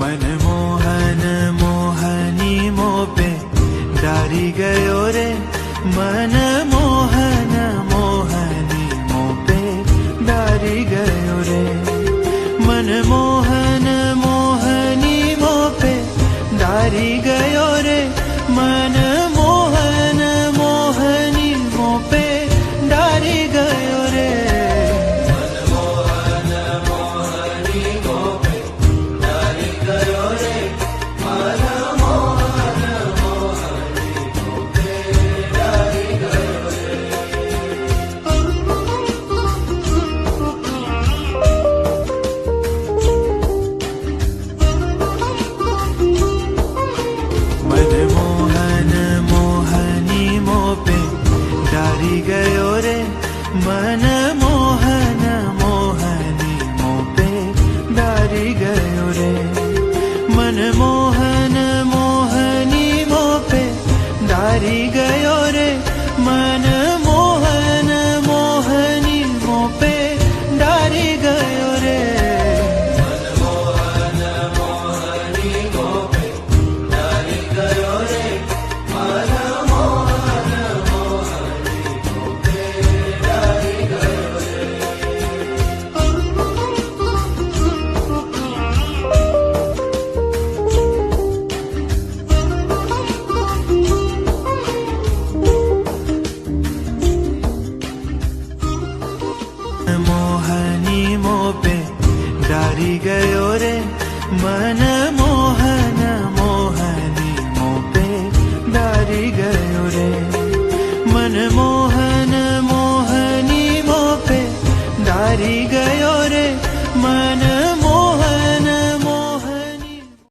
मनमोहन मोहनी मोपे डारी गयो रे। मनमोहन मोहनी मोपे डारी गयो रे। मनमोहन मोहनी मोपे डारी गयो रे। मनमोहन मोहनी मोपे डारी गयो रे। मनमोहन मोहनी मोपे डारी गयो रे। मनमोहन मोहनी मोपे डारी गयो रे। मनमोहन मोहनी मोपे डारी गयो रे। मनमोहन मोहनी मोपे डारी गयो रे। मोहनी मोपे डारी गयो रे। मन